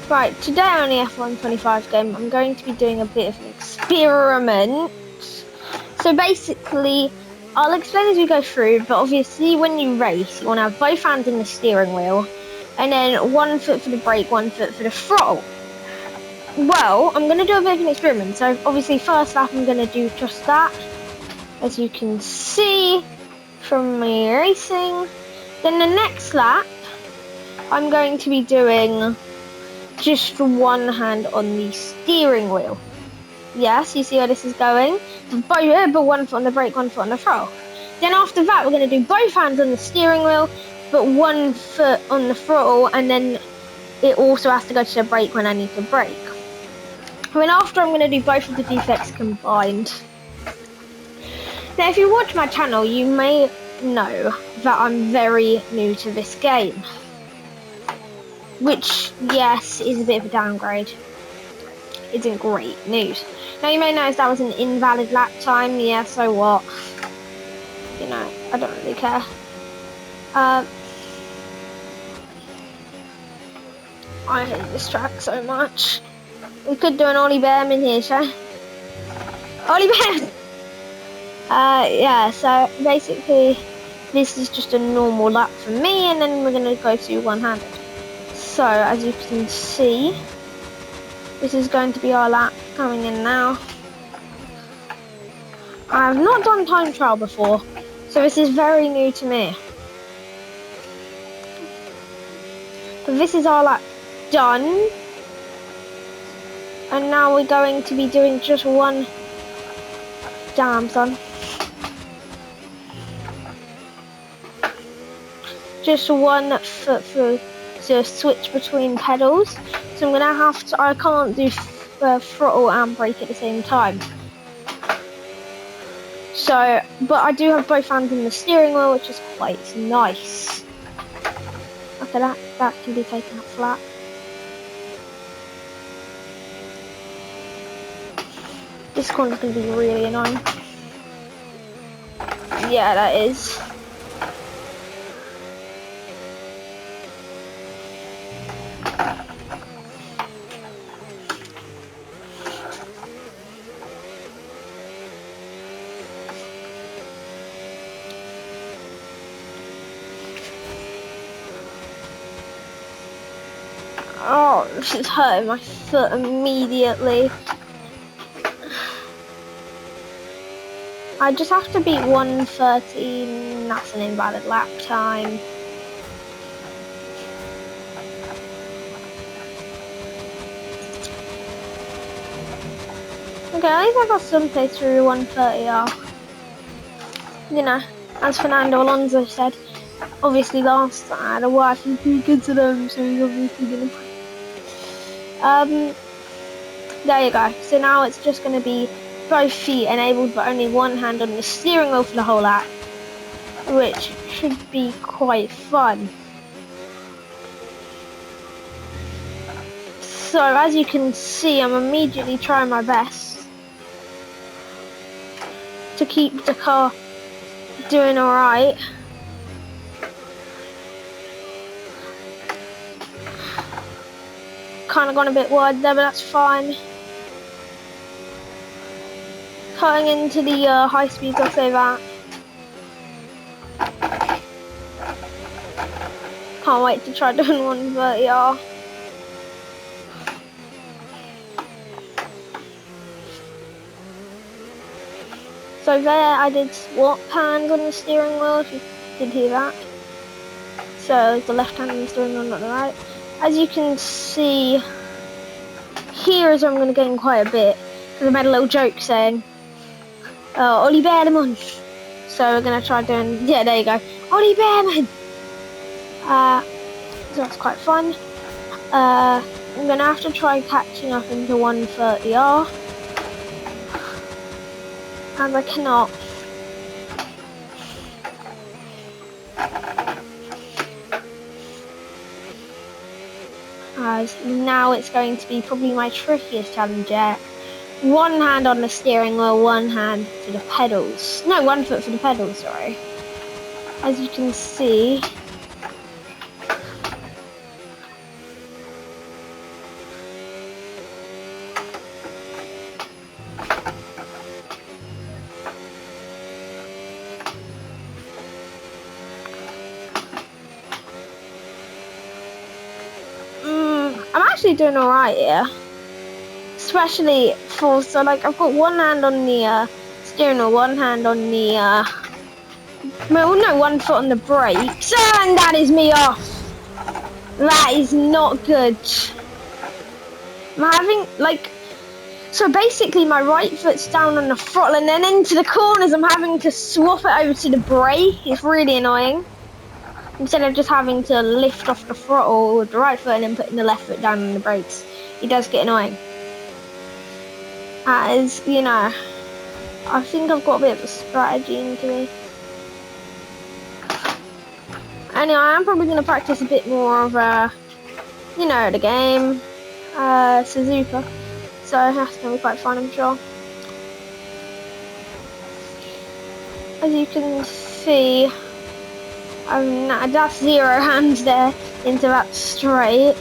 Right, today on the F125 game, I'm going to be doing a bit of an experiment. So basically, I'll explain as we go through, but obviously when you race, you want to have both hands on the steering wheel, and then 1 foot for the brake, 1 foot for the throttle. Well, I'm going to do a bit of an experiment. So obviously first lap, I'm going to do just that, as you can see from me racing. Then the next lap, I'm going to be doing just one hand on the steering wheel. Yes, you see where this is going? But 1 foot on the brake, 1 foot on the throttle. Then after that, we're going to do both hands on the steering wheel, but 1 foot on the throttle, and then it also has to go to the brake when I need to brake. And then after, I'm going to do both of the defects combined. Now, if you watch my channel, you may know that I'm very new to this game. Which, yes, is a bit of a downgrade. Isn't great news. Now you may notice that was an invalid lap time. Yeah, so what? You know, I don't really care. I hate this track so much. We could do an Ollie Bearman here, shall Ollie Bearman! Yeah, so basically this is just a normal lap for me, and then we're going to go to one-handed. So, as you can see, this is going to be our lap coming in now. I've not done time trial before, so this is very new to me. But this is our lap done. And now we're going to be doing just one. Damn, son. Just 1 foot through to switch between pedals. So I'm going to have to, I can't do throttle and brake at the same time. So, but I do have both hands on the steering wheel, which is quite nice. Okay, that can be taken up flat. This corner's going to be really annoying. Yeah, that is. Oh, this is hurting my foot immediately. I just have to beat 1:13. That's an invalid lap time. Okay, at least I got some place through 1:30R. You know, as Fernando Alonso said, obviously last I had a wife and 2 kids at home, so he's obviously gonna. There you go. So now it's just gonna be both feet enabled, but only one hand on the steering wheel for the whole lap, which should be quite fun. So as you can see, I'm immediately trying my best to keep the car doing alright. Kind of gone a bit wide there, but that's fine. Cutting into the high speeds, I'll say that. Can't wait to try doing 1:30R. So there I did swap hands on the steering wheel, if you did hear that. So the left hand on the steering wheel, not the right. As you can see, here is where I'm going to gain quite a bit, because I made a little joke saying, Ollie Bearman. So we're going to try doing, yeah, there you go, Ollie Bearman. So that's quite fun. I'm going to have to try catching up into 1:30R. And I cannot. As now it's going to be probably my trickiest challenge yet. One hand on the steering wheel, one hand for the pedals. No, 1 foot for the pedals, sorry. As you can see, actually doing alright here. Especially for, so like I've got one hand on the steering wheel, one hand on the, well, no, one foot on the brakes, and that is me off. That is not good. I'm having, like, so basically my right foot's down on the throttle and then into the corners I'm having to swap it over to the brake. It's really annoying. Instead of just having to lift off the throttle with the right foot and then putting the left foot down on the brakes. It does get annoying. As, you know, I think I've got a bit of a strategy into me. Anyway, I'm probably going to practice a bit more of, you know, the game, Suzuka. So that's going to be quite fun, I'm sure. As you can see, that's 0 hands there into that straight.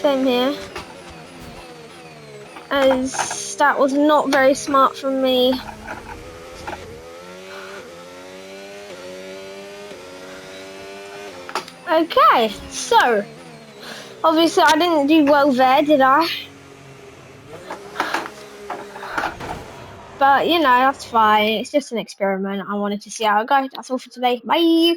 Same here. As that was not very smart from me. Okay, so obviously I didn't do well there, did I? But you know, that's fine. It's just an experiment. I wanted to see how it goes. That's all for today. Bye.